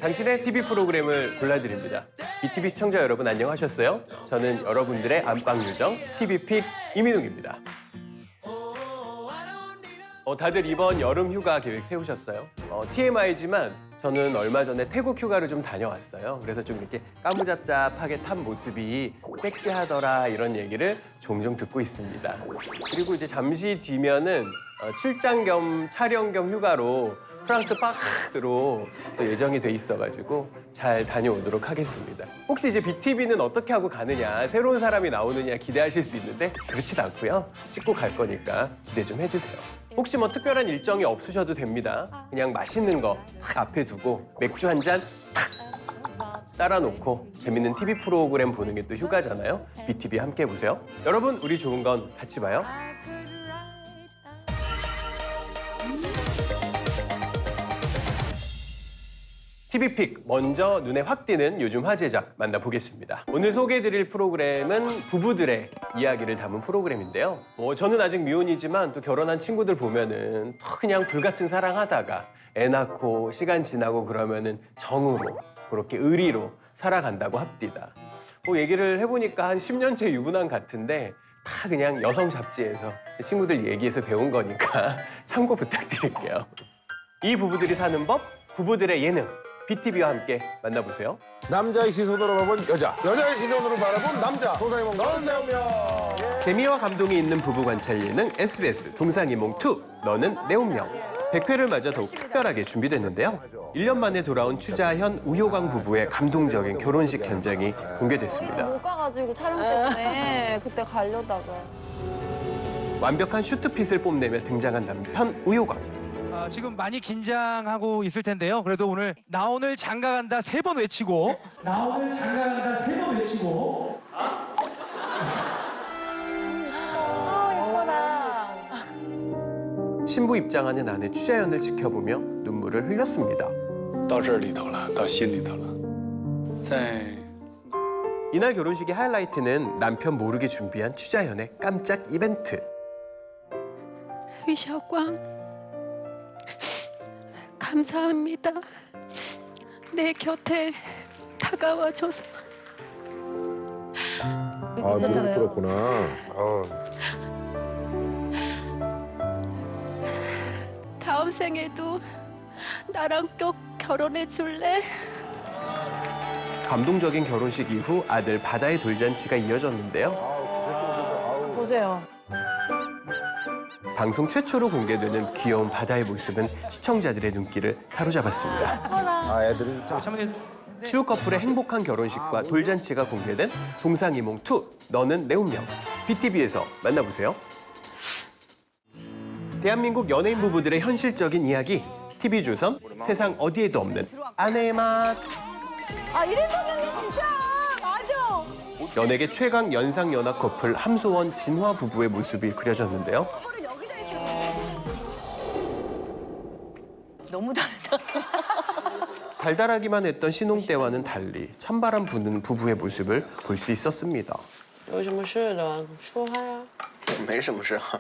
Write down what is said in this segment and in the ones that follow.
당신의 TV 프로그램을 골라드립니다. BTV 시청자 여러분 안녕하셨어요? 저는 여러분들의 안방 요정 TV픽 이민욱입니다. 다들 이번 여름 휴가 계획 세우셨어요? TMI지만 저는 얼마 전에 태국 휴가를 좀 다녀왔어요. 그래서 좀 이렇게 까무잡잡하게 탄 모습이 섹시하더라 이런 얘기를 종종 듣고 있습니다. 그리고 이제 잠시 뒤면은 출장 겸 촬영 겸 휴가로 프랑스 파크로 또 예정이 돼 있어가지고 잘 다녀오도록 하겠습니다. 혹시 이제 BTV는 어떻게 하고 가느냐, 새로운 사람이 나오느냐 기대하실 수 있는데 그렇진 않고요. 찍고 갈 거니까 기대 좀 해주세요. 혹시 뭐 특별한 일정이 없으셔도 됩니다. 그냥 맛있는 거 탁 앞에 두고 맥주 한 잔 탁 따라 놓고 재밌는 TV 프로그램 보는 게 또 휴가잖아요. BTV 함께 보세요. 여러분, 우리 좋은 건 같이 봐요. TV픽, 먼저 눈에 확 띄는 요즘 화제작 만나보겠습니다. 오늘 소개해드릴 프로그램은 부부들의 이야기를 담은 프로그램인데요. 저는 아직 미혼이지만 또 결혼한 친구들 보면은 그냥 불같은 사랑하다가 애 낳고 시간 지나고 그러면은 정으로 그렇게 의리로 살아간다고 합디다. 얘기를 해보니까 한 10년째 유부남 같은데 다 그냥 여성 잡지에서 친구들 얘기해서 배운 거니까 참고 부탁드릴게요. 이 부부들이 사는 법, 부부들의 예능. BTV와 함께 만나보세요. 남자의 시선으로 바라본 여자, 여자의 시선으로 바라본 남자. 동상이몽 너는 내 운명. 재미와 감동이 있는 부부 관찰 예능 SBS 동상이몽2 너는 내 운명. 100회를 맞아 더욱 특별하게 준비됐는데요. 1년 만에 돌아온 추자현, 우효광 부부의 감동적인 결혼식 현장이 공개됐습니다. 못 가가지고 촬영 때문에 그때 가려다가. 완벽한 슈트핏을 뽐내며 등장한 남편 우효광. 지금 많이 긴장하고 있을 텐데요. 그래도 오늘 나 오늘 장가간다 3번 외치고 나 오늘 장가간다 3번 외치고 예뻐라. 신부 입장하는 아내 추자현을 지켜보며 눈물을 흘렸습니다. 到这里头了，到心里头了，在 이날 결혼식의 하이라이트는 남편 모르게 준비한 추자현의 깜짝 이벤트. 于小光 감사합니다. 내 곁에 다가와줘서. 무릎 꿇었구나. 다음 생에도 나랑 꼭 결혼해 줄래? 감동적인 결혼식 이후 아들 바다의 돌잔치가 이어졌는데요. 보세요. 방송 최초로 공개되는 귀여운 바다의 모습은 시청자들의 눈길을 사로잡았습니다. 애들이 참. 참는 추후 커플의 행복한 결혼식과 돌잔치가 공개된 동상이몽2 너는 내 운명. BTV에서 만나보세요. 대한민국 연예인 부부들의 현실적인 이야기. TV조선 세상 어디에도 없는 아내의 맛. 이랬었는데 진짜. 맞아. 연예계 최강 연상연하 커플 함소원, 진화 부부의 모습이 그려졌는데요. 너무 다르다. 달달하기만 했던 신혼 때와는 달리 찬바람 부는 부부의 모습을 볼 수 있었습니다. 有什么事的说话呀？没什么事啊。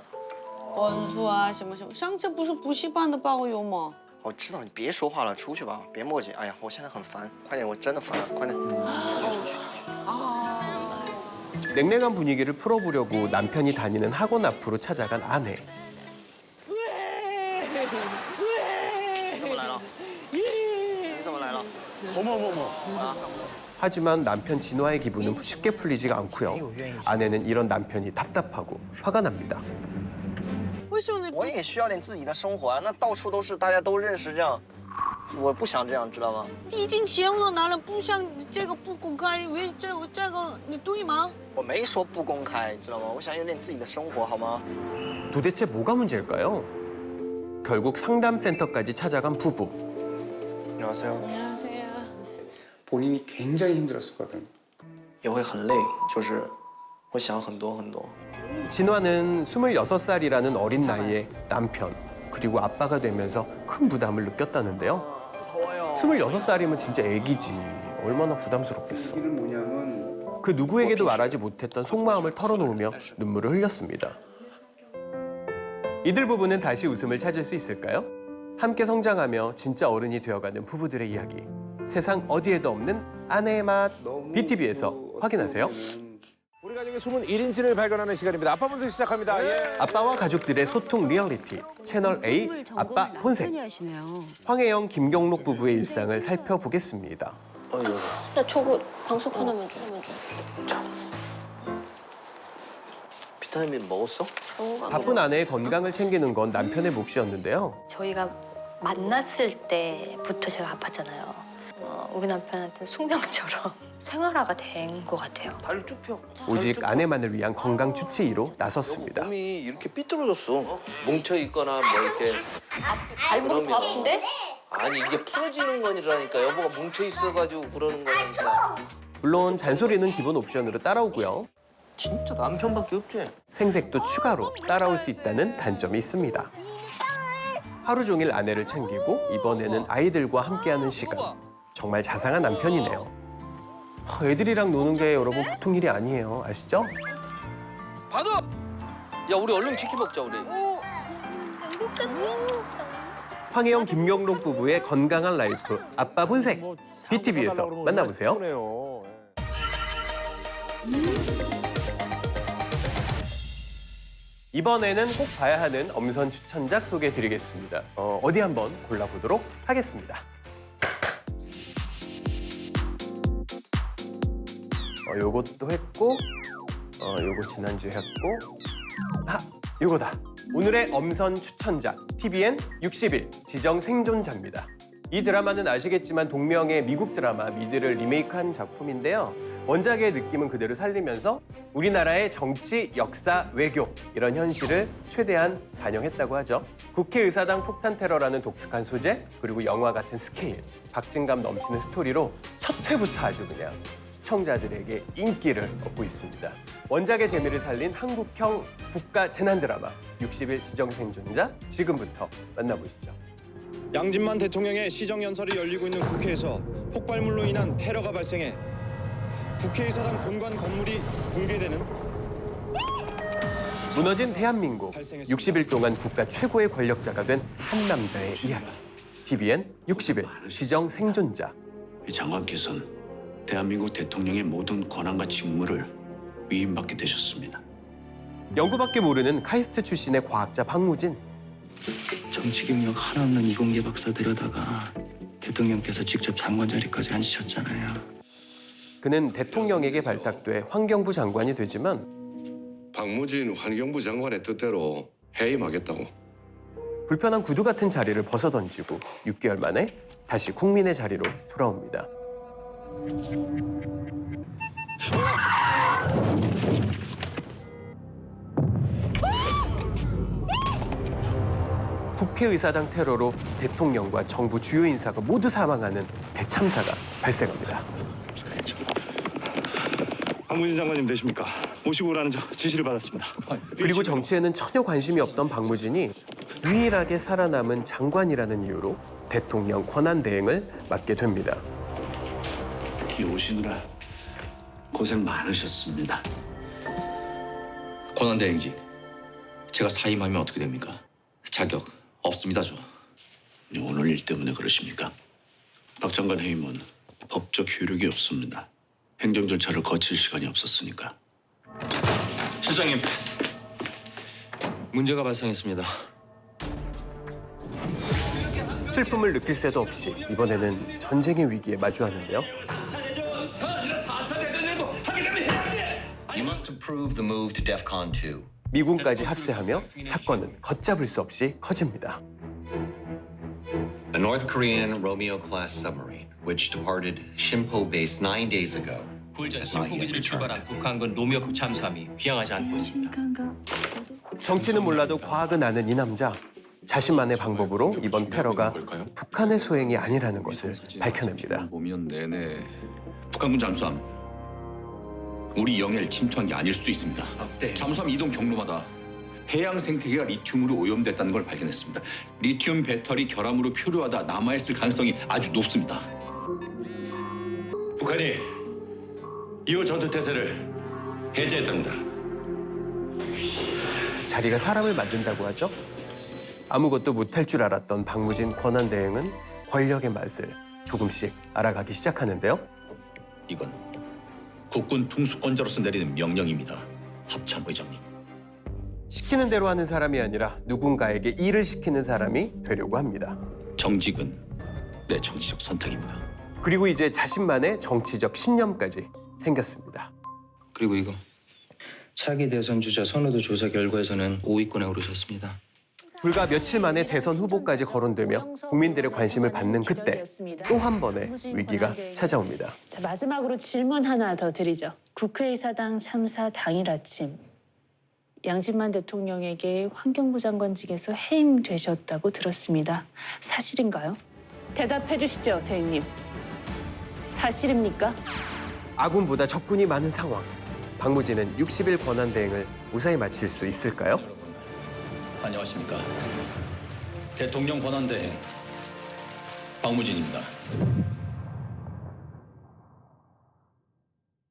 文书啊，什么什么？上次不是补习班的包邮吗？我知道你别说话了，出去吧，别磨叽。哎呀，我现在很烦，快点，我真的烦了，快点，出去。 냉랭한 분위기를 풀어보려고 남편이 다니는 학원 앞으로 찾아간 아내. 你怎么来了？你怎么来了？啊！ 하지만 남편 진화의 기분은 쉽게 풀리지가 않고요. 아내는 이런 남편이 답답하고 화가 납니다. 为什么你我也需要点自己的生活啊，那到处都是，大家都认识，这样，我不想这样，知道吗？已经节目都拿了，不像这个不公开，这个你对吗？ 我没说不公开，知道吗？我想有点自己的生活，好吗？ 도대체 뭐가 문제일까요? 결국 상담센터까지 찾아간 부부. 안녕하세요. 안녕하세요. 본인이 굉장히 힘들었었거든. 也会很累，就是我想很多很多。 진화는 26살이라는 어린 나이에 남편 그리고 아빠가 되면서 큰 부담을 느꼈다는데요. 26살이면 진짜 애기지. 얼마나 부담스럽겠어. 이는 뭐냐면 그 누구에게도 말하지 못했던 속마음을 털어놓으며 눈물을 흘렸습니다. 이들 부부는 다시 웃음을 찾을 수 있을까요? 함께 성장하며 진짜 어른이 되어가는 부부들의 이야기. 세상 어디에도 없는 아내의 맛. BTV에서 확인하세요. 우리 가족의 숨은 1인치를 발견하는 시간입니다. 아빠 분석 시작합니다. 예. 아빠와 가족들의 소통 리얼리티 채널 A 아빠 본색. 황혜영, 김경록 부부의 일상을 살펴보겠습니다. 나 저거 방석 하나만 줘. 비타민 먹었어? 바쁜 아내의 건강을 챙기는 건 남편의 몫이었는데요. 저희가 만났을 때부터 제가 아팠잖아요. 우리 남편한테 숙명처럼 생활화가 된 것 같아요. 다리 쭉 펴. 오직 아내만을 위한 건강 주치의로 나섰습니다. 몸이 이렇게 삐뚤어졌어. 뭉쳐 있거나 뭐 이렇게. 발목이 더 아픈데? 아니 이게 풀어지는 거니라니까. 여보가 뭉쳐 있어가지고 그러는 거니까. 물론 잔소리는 기본 옵션으로 따라오고요. 진짜 남편밖에 없지. 생색도 추가로 따라올 수 있다는 단점이 있습니다. 하루 종일 아내를 챙기고 이번에는 아이들과 함께하는 시간. 정말 자상한 남편이네요. 애들이랑 노는 게 여러분 보통 일이 아니에요. 아시죠? 받아! 야 우리 얼른 치킨 먹자 우리. 황혜영, 김경록 부부의 건강한 라이프 아빠 본색. BTV에서 만나보세요. 이번에는 꼭 봐야 하는 엄선 추천작 소개해드리겠습니다. 어디 한번 골라보도록 하겠습니다. 요것도 했고, 요거 지난주에 했고, 요거다. 오늘의 엄선 추천작, TVN 60일 지정 생존자입니다. 이 드라마는 아시겠지만 동명의 미국 드라마 미드를 리메이크한 작품인데요. 원작의 느낌은 그대로 살리면서 우리나라의 정치, 역사, 외교 이런 현실을 최대한 반영했다고 하죠. 국회의사당 폭탄 테러라는 독특한 소재, 그리고 영화 같은 스케일, 박진감 넘치는 스토리로 첫 회부터 아주 그냥 시청자들에게 인기를 얻고 있습니다. 원작의 재미를 살린 한국형 국가 재난 드라마 60일 지정 생존자, 지금부터 만나보시죠. 양진만 대통령의 시정연설이 열리고 있는 국회에서 폭발물로 인한 테러가 발생해 국회의사당 본관 건물이 붕괴되는 무너진 대한민국, 60일 동안 국가 최고의 권력자가 된 한 남자의 이야기. TVN 60일 지정 생존자. 장관께서는 대한민국 대통령의 모든 권한과 직무를 위임받게 되셨습니다. 연구밖에 모르는 카이스트 출신의 과학자 박무진. 정치 경력 하나 없는 이공계 박사 데려다가 대통령께서 직접 장관 자리까지 앉히셨잖아요. 그는 대통령에게 발탁돼 환경부 장관이 되지만 박무진 환경부 장관의 뜻대로 해임하겠다고. 불편한 구두 같은 자리를 벗어던지고 6개월 만에 다시 국민의 자리로 돌아옵니다. 국회의사당 테러로 대통령과 정부 주요 인사가 모두 사망하는 대참사가 발생합니다. 박무진 장관님 되십니까? 모시고 오라는 지시를 받았습니다. 그리고 정치에는 전혀 관심이 없던 박무진이 유일하게 살아남은 장관이라는 이유로 대통령 권한대행을 맡게 됩니다. 이 오시느라 고생 많으셨습니다. 권한대행직 제가 사임하면 어떻게 됩니까? 자격 없습니다, 저. 오늘 일 때문에 그러십니까? 박 장관 해임은 법적 효력이 없습니다. 행정 절차를 거칠 시간이 없었으니까. 실장님, 문제가 발생했습니다. 슬픔을 느낄 새도 없이 이번에는 전쟁의 위기에 마주하는데요. You must approve the move to DEFCON 2. 미군까지 합세하며 사건은 걷잡을 수 없이 커집니다. A North Korean Romeo-class submarine, which departed Shimpo base 9 days ago. 9일 전 심포 기지를 출발한 북한군 로미오급 잠수함이 귀향하지 않고 있습니다. 정치는 몰라도 과학은 아는 이 남자. 자신만의 방법으로 이번 테러가 북한의 소행이 아니라는 것을 밝혀냅니다. 보면 내내 북한군 잠수함 우리 영해를 침투한 게 아닐 수도 있습니다. 잠수함 이동 경로마다 해양 생태계가 리튬으로 오염됐다는 걸 발견했습니다. 리튬 배터리 결함으로 표류하다 남아있을 가능성이 아주 높습니다. 북한이 이후 전투 태세를 해제했답니다. 자리가 사람을 만든다고 하죠. 아무것도 못할 줄 알았던 박무진 권한대행은 권력의 맛을 조금씩 알아가기 시작하는데요. 이건 국군 통수권자로서 내리는 명령입니다. 합참 의장님. 시키는 대로 하는 사람이 아니라 누군가에게 일을 시키는 사람이 되려고 합니다. 정직은 내 정치적 선택입니다. 그리고 이제 자신만의 정치적 신념까지 생겼습니다. 그리고 이거 차기 대선 주자 선호도 조사 결과에서는 5위권에 오르셨습니다. 불과 며칠 만에 대선 후보까지 거론되며 국민들의 관심을 받는 그때 또 한 번의 위기가 찾아옵니다. 자, 마지막으로 질문 하나 더 드리죠. 국회의사당 참사 당일 아침 양진만 대통령에게 환경부 장관직에서 해임되셨다고 들었습니다. 사실인가요? 대답해 주시죠, 대행님. 사실입니까? 아군보다 적군이 많은 상황. 박무진은 60일 권한대행을 무사히 마칠 수 있을까요? 안녕하십니까. 대통령 권한대행 박무진입니다.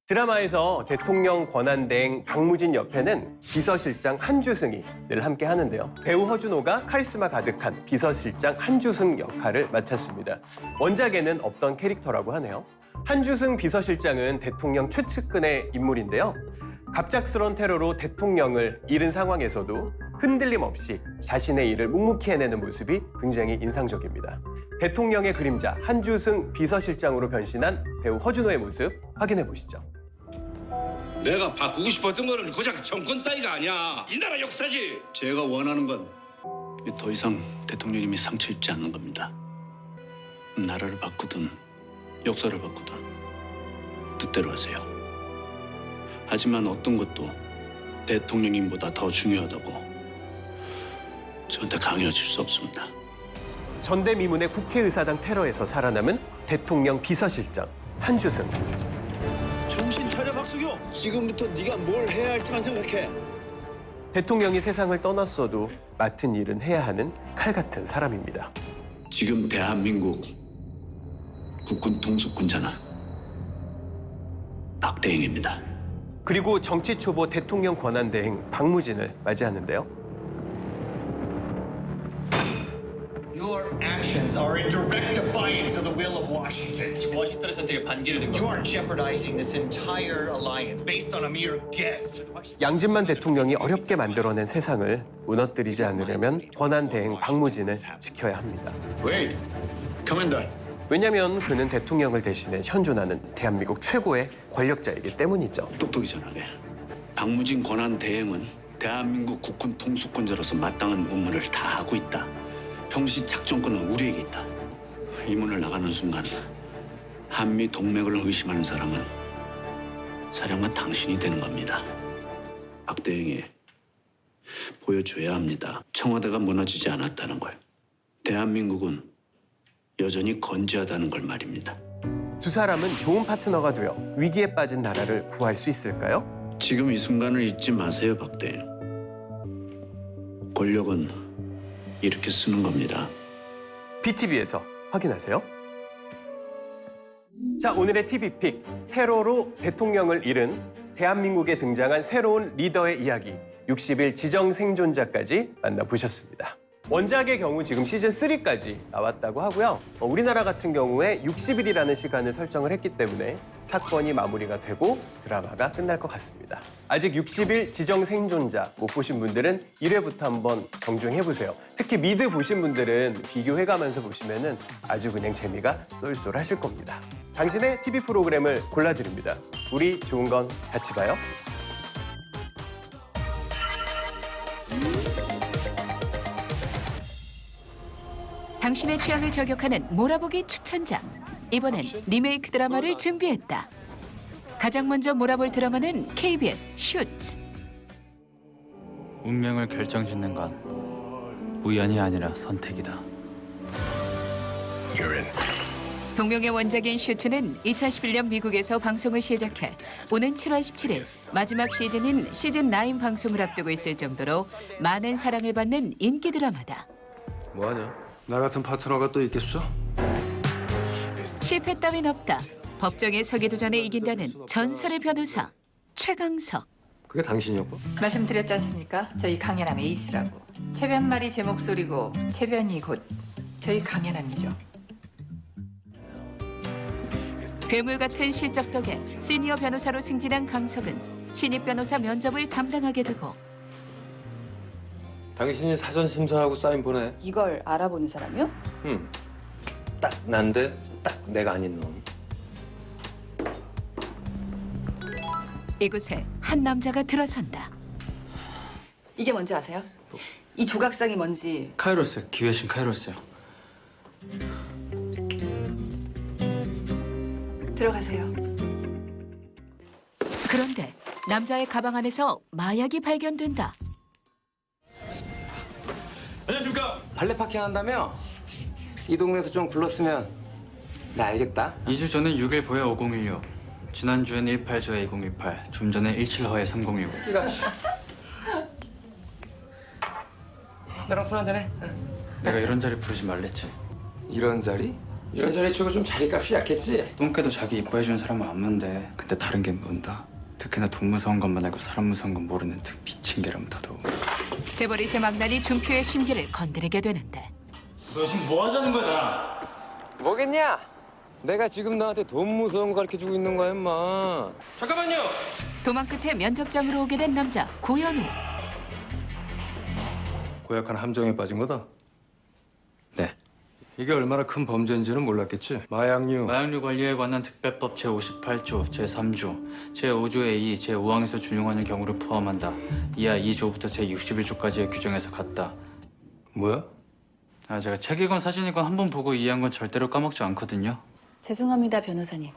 드라마에서 대통령 권한대행 박무진 옆에는 비서실장 한주승이 늘 함께 하는데요. 배우 허준호가 카리스마 가득한 비서실장 한주승 역할을 맡았습니다. 원작에는 없던 캐릭터라고 하네요. 한주승 비서실장은 대통령 최측근의 인물인데요. 갑작스런 테러로 대통령을 잃은 상황에서도 흔들림 없이 자신의 일을 묵묵히 해내는 모습이 굉장히 인상적입니다. 대통령의 그림자 한주승 비서실장으로 변신한 배우 허준호의 모습 확인해 보시죠. 내가 바꾸고 싶었던 거는 고작 정권 따위가 아니야. 이 나라 역사지. 제가 원하는 건 더 이상 대통령님이 상처 입지 않는 겁니다. 나라를 바꾸든 역사를 바꾸든 뜻대로 하세요. 하지만 어떤 것도 대통령님보다 더 중요하다고 저한테 강요하실 수 없습니다. 전대미문의 국회의사당 테러에서 살아남은 대통령 비서실장 한주승. 정신 차려 박수교. 지금부터 네가 뭘 해야 할지만 생각해. 대통령이 세상을 떠났어도 맡은 일은 해야 하는 칼 같은 사람입니다. 지금 대한민국 국군 통수권자는 박대행입니다. 그리고 정치 초보 대통령 권한대행 박무진을 맞이하는데요. Your actions are in direct defiance of the will of Washington. 워싱턴의 선택에 반기를 든 You are jeopardizing this entire alliance based on a mere guess. 양진만 대통령이 어렵게 만들어낸 세상을 무너뜨리지 않으려면 권한대행 박무진을 지켜야 합니다. Wait, Commander. 왜냐하면 그는 대통령을 대신해 현존하는 대한민국 최고의 권력자이기 때문이죠. 똑똑히 전하게. 박무진 권한 대행은 대한민국 국군 통수권자로서 마땅한 업무를 다 하고 있다. 평시 작전권은 우리에게 있다. 이 문을 나가는 순간 한미 동맹을 의심하는 사람은 사령관 당신이 되는 겁니다. 박 대행이 보여줘야 합니다. 청와대가 무너지지 않았다는 걸. 대한민국은 여전히 건재하다는 걸 말입니다. 두 사람은 좋은 파트너가 되어 위기에 빠진 나라를 구할 수 있을까요? 지금 이 순간을 잊지 마세요, 박 대행. 권력은 이렇게 쓰는 겁니다. BTV에서 확인하세요. 자, 오늘의 TV픽. 테러로 대통령을 잃은 대한민국에 등장한 새로운 리더의 이야기. 60일 지정생존자까지 만나보셨습니다. 원작의 경우 지금 시즌3까지 나왔다고 하고요. 우리나라 같은 경우에 60일이라는 시간을 설정을 했기 때문에 사건이 마무리가 되고 드라마가 끝날 것 같습니다. 아직 60일 지정생존자 못 보신 분들은 1회부터 한번 정주행해보세요. 특히 미드 보신 분들은 비교해가면서 보시면 아주 그냥 재미가 쏠쏠하실 겁니다. 당신의 TV 프로그램을 골라드립니다. 우리 좋은 건 같이 봐요. 당신의 취향을 저격하는 몰아보기 추천작. 이번엔 리메이크 드라마를 준비했다. 가장 먼저 몰아볼 드라마는 KBS 슈트. 운명을 결정짓는 건 우연이 아니라 선택이다. 동명의 원작인 슈트는 2011년 미국에서 방송을 시작해 오는 7월 17일 마지막 시즌인 시즌9 방송을 앞두고 있을 정도로 많은 사랑을 받는 인기 드라마다. 뭐하냐? 나 같은 파트너가 또 있겠어? 실패 따윈 없다. 법정에 서기도 전에 이긴다는 전설의 변호사 최강석. 그게 당신이었고? 말씀드렸지 않습니까? 저희 강연함 에이스라고. 최변말이 제 목소리고 최변이 곧 저희 강연함이죠. 괴물 같은 실적 덕에 시니어 변호사로 승진한 강석은 신입 변호사 면접을 담당하게 되고 당신이 사전 심사하고 사인 보내. 이걸 알아보는 사람이요? 응. 딱 난데 딱 내가 아닌 놈. 이곳에 한 남자가 들어선다. 이게 뭔지 아세요? 이 조각상이 뭔지. 카이로스, 기회신 카이로스요. 들어가세요. 그런데 남자의 가방 안에서 마약이 발견된다. 안녕하십니까. 발레 파킹 한다며? 이 동네에서 좀 굴렀으면 나 알겠다. 2주 전엔 6일 보에 5016. 지난주엔 18조에 2018. 좀 전에 17허에 3019. 이가 나랑 술 한잔 해. 내가 이런 자리 부르지 말랬지. 이런 자리? 이런 자리 치고 좀 자리값이 약했지? 똥개도 자기 이뻐해주는 사람은 안 문대. 근데 다른 게 문다. 특히나 돈 무서운 것만 알고 사람 무서운 건 모르는 그 미친 개람 다도. 재벌이세 망나니 준표의 심기를 건드리게 되는데 너 지금 뭐 하자는 거야 나랑? 뭐겠냐? 내가 지금 너한테 돈 무서운 거 가르쳐주고 있는 거야, 임마. 잠깐만요. 도망 끝에 면접장으로 오게 된 남자 고현우. 고약한 함정에 빠진 거다. 네. 이게 얼마나 큰 범죄인지는 몰랐겠지. 마약류. 마약류 관리에 관한 특별법 제58조, 제3조, 제5조의 2, 제5항에서 준용하는 경우를 포함한다. 이하 2조부터 제61조까지의 규정에서 같다. 뭐야? 제가 책이건 사진이건 한 번 보고 이해한 건 절대로 까먹지 않거든요. 죄송합니다, 변호사님.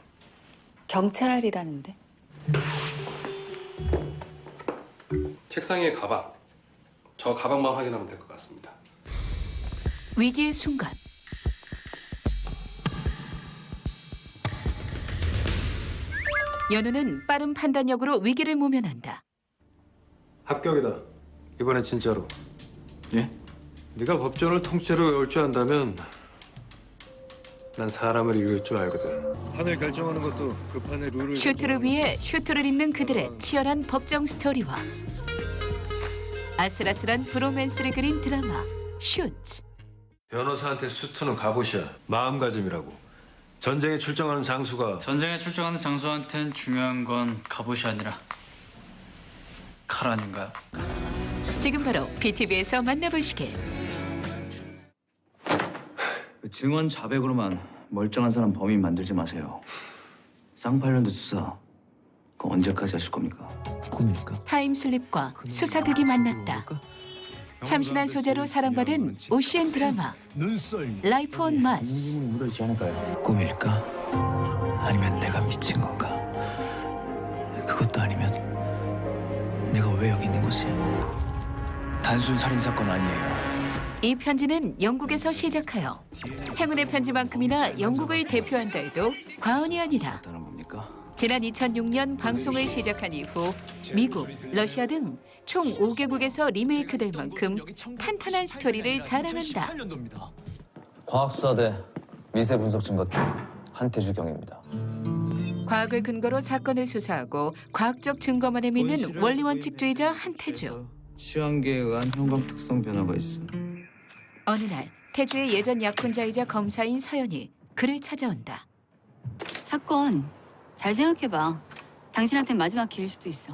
경찰이라는데. 책상 위에 가방. 저 가방만 확인하면 될 것 같습니다. 위기의 순간 연우는 빠른 판단력으로 위기를 모면한다. 합격이다. 이번엔 진짜로. 예? 네가 법전을 통째로 외울 줄 안다면 난 사람을 읽을 줄 알거든. 판을 결정하는 것도 그 판의 룰을... 슈트를 위해 슈트를 입는 그들의 치열한 법정 스토리와 아슬아슬한 브로맨스를 그린 드라마 슈트. 변호사한테 수트는 갑옷이야. 마음가짐이라고. 전쟁에 출정하는 장수가... 전쟁에 출정하는 장수한텐 중요한 건 갑옷이 아니라 칼 아닌가요? 지금 바로 BTV에서 만나보시게. 증언 자백으로만 멀쩡한 사람 범인 만들지 마세요. 쌍팔년도 수사 그거 언제까지 하실 겁니까? 꿈입니까? 타임슬립과 수사극이 만났다. 참신한 소재로 사랑받은 오시엔 드라마 라이프 온 마스. 묻어있지 않을까요? 꿈일까? 아니면 내가 미친 건가? 그것도 아니면 내가 왜 여기 있는 거지? 단순 살인 사건 아니에요. 이 편지는 영국에서 시작하여 행운의 편지만큼이나 영국을 대표한다 해도 과언이 아니다. 지난 2006년 방송을 시작한 이후 미국, 러시아 등 총 5개국에서 리메이크될 만큼 탄탄한 스토리를 자랑한다. 과학수사대 미세분석증거팀 한태주 경입니다. 과학을 근거로 사건을 수사하고 과학적 증거만을 믿는 원리원칙주의자 한태주. 취향계에 의한 형광 특성 변화가 있어. 어느 날 태주의 예전 약혼자이자 검사인 서연이 그를 찾아온다. 사건 잘 생각해봐. 당신한텐 마지막 기회일 수도 있어.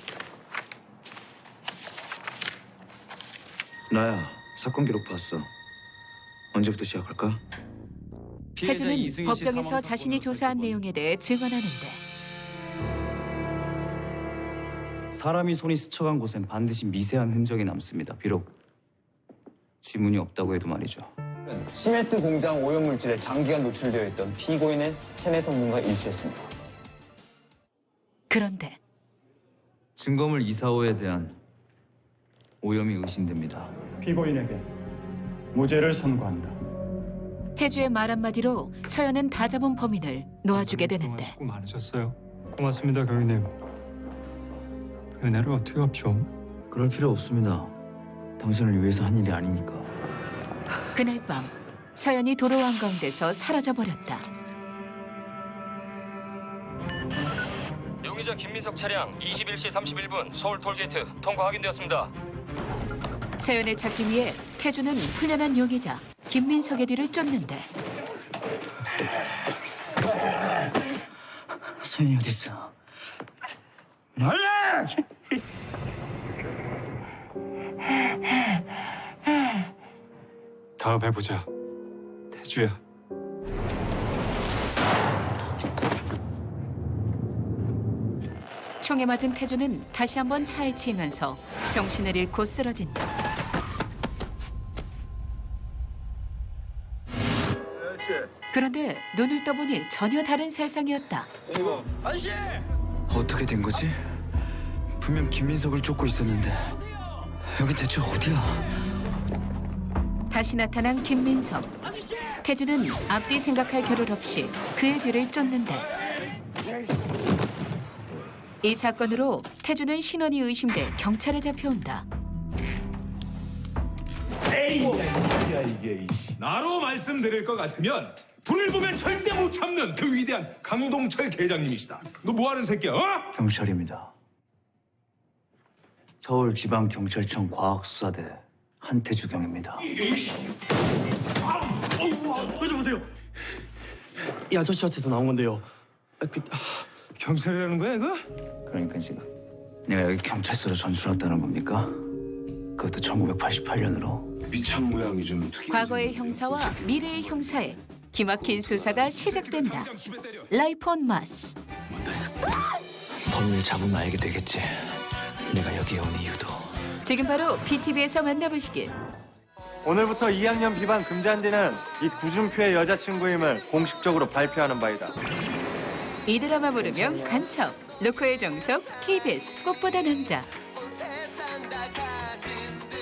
나야, 사건 기록 봤어. 언제부터 시작할까? 태주는 법정에서 자신이 조사한 내용에 대해 증언하는데 사람이 손이 스쳐간 곳엔 반드시 미세한 흔적이 남습니다. 비록 지문이 없다고 해도 말이죠. 시멘트 공장 오염물질에 장기간 노출되어 있던 피고인의 체내 성분과 일치했습니다. 그런데 증거물 245에 대한 오염이 의심됩니다. 피고인에게 무죄를 선고한다. 태주의 말 한마디로 서연은 다 잡은 범인을 놓아주게 되는데 수고 많으셨어요. 고맙습니다, 경위님. 은혜를 어떻게 갚죠? 그럴 필요 없습니다. 당신을 위해서 한 일이 아니니까. 그날 밤 서연이 도로 한가운데서 사라져버렸다. 용의자 김민석 차량 21시 31분 서울 톨게이트 통과 확인되었습니다. 서연을 찾기 위해 태주는 훈련한 용의자 김민석의 뒤를 쫓는데 소연이 어딨어? 원래! 다음에 보자. 태주야. 총에 맞은 태주는 다시 한번 차에 치이면서 정신을 잃고 쓰러진다. 그런데 눈을 떠보니 전혀 다른 세상이었다. 아저씨! 어떻게 된 거지? 분명 김민석을 쫓고 있었는데 여기 대체 어디야? 다시 나타난 김민석. 태주는 앞뒤 생각할 겨를 없이 그의 뒤를 쫓는데 이 사건으로 태주는 신원이 의심돼 경찰에 잡혀온다. 에이, 이게 나로 말씀드릴 것 같으면 불을 보면 절대 못 참는 그 위대한 강동철 계장님이시다. 너 뭐 하는 새끼야? 어? 경찰입니다. 서울지방경찰청 과학수사대 한태주 경입니다. 보세요. 이 아저씨한테서 나온 건데요. 경찰이라는 거야 이거? 그러니까 지금 내가 여기 경찰서로 전출했다는 겁니까? 그것도 1988년으로. 미참 모양이 좀 과거의 형사와 미래의 형사의 기막힌 수사가 시작된다. 라이프 온 마스. 범인을 잡으면 알게 되겠지. 내가 여기에 온 이유도. 지금 바로 BTV에서 만나보시길. 오늘부터 2학년 비반 금지한대는 이 구준표의 여자친구임을 공식적으로 발표하는 바이다. 이 드라마 모르면 간첩. 로코의 정석 KBS 꽃보다 남자.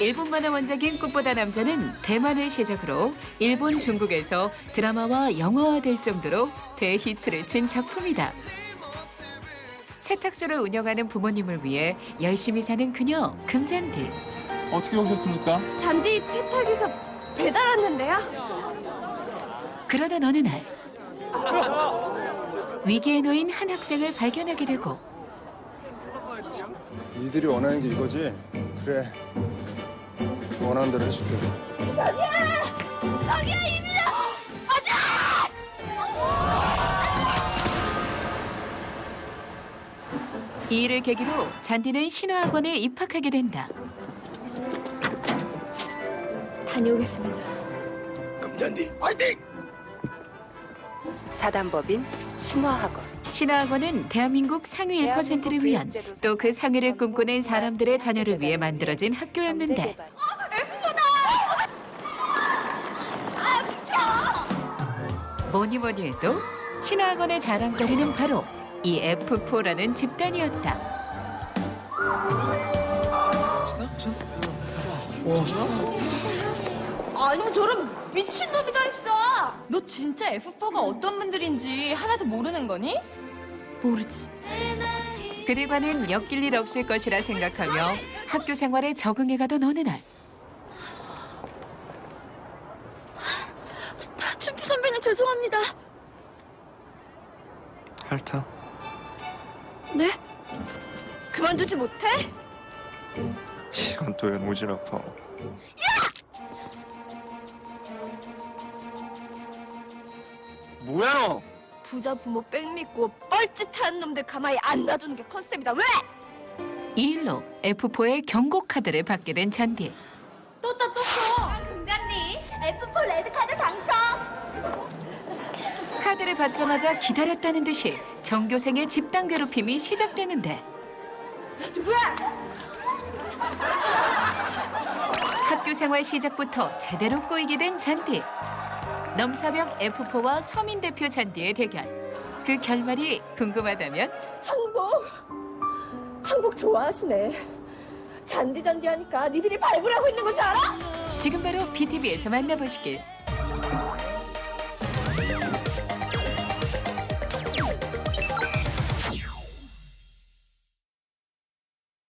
일본 만화 원작인 꽃보다 남자는 대만을 시작으로 일본, 중국에서 드라마와 영화화될 정도로 대히트를 친 작품이다. 세탁소를 운영하는 부모님을 위해 열심히 사는 그녀 금잔디. 어떻게 오셨습니까? 잔디 세탁기에서 배달 왔는데요. 그러던 어느 날 위기에 놓인 한 학생을 발견하게 되고 니들이 원하는 게 이거지? 그래. 원하는 대로 해줄게. 저기야 이민아! 이 일을 계기로 잔디는 신화학원에 입학하게 된다. 다녀오겠습니다. 금잔디 화이팅! 사단법인 신화학원. 신화학원은 대한민국 상위 1%를 위한 또 그 상위를 꿈꾸는 사람들의 자녀를 위해 만들어진 학교였는데 뭐니 뭐니 해도 신화학원의 자랑거리는 바로 이 F4라는 집단이었다. 아니 저런 미친놈이 다 있어. 너 진짜 F4가 어떤 분들인지 하나도 모르는 거니? 모르지. 그들과는 엮일 일 없을 것이라 생각하며 학교 생활에 적응해가던 어느 날 춘표 선배님 죄송합니다. 핥아. 네? 그만두지 못해? 시간 또왜 모지라파. 뭐야 너? 부자 부모 뺑 믿고 뻘짓하는 놈들 가만히 안 놔두는 게 컨셉이다. 왜? 이 일로 F4의 경고 카드를 받게 된 잔디. 떴다 떴어. 금잔디 F4 레드카드 당첨. 카드를 받자마자 기다렸다는 듯이 전교생의 집단 괴롭힘이 시작되는데 누구야? 학교 생활 시작부터 제대로 꼬이게 된 잔디. 넘사벽 F4와 서민 대표 잔디의 대결. 그 결말이 궁금하다면 한복 좋아하시네. 잔디 하니까 니들이 발굴하고 있는 건 줄 알아? 지금 바로 BTV에서 만나보시길.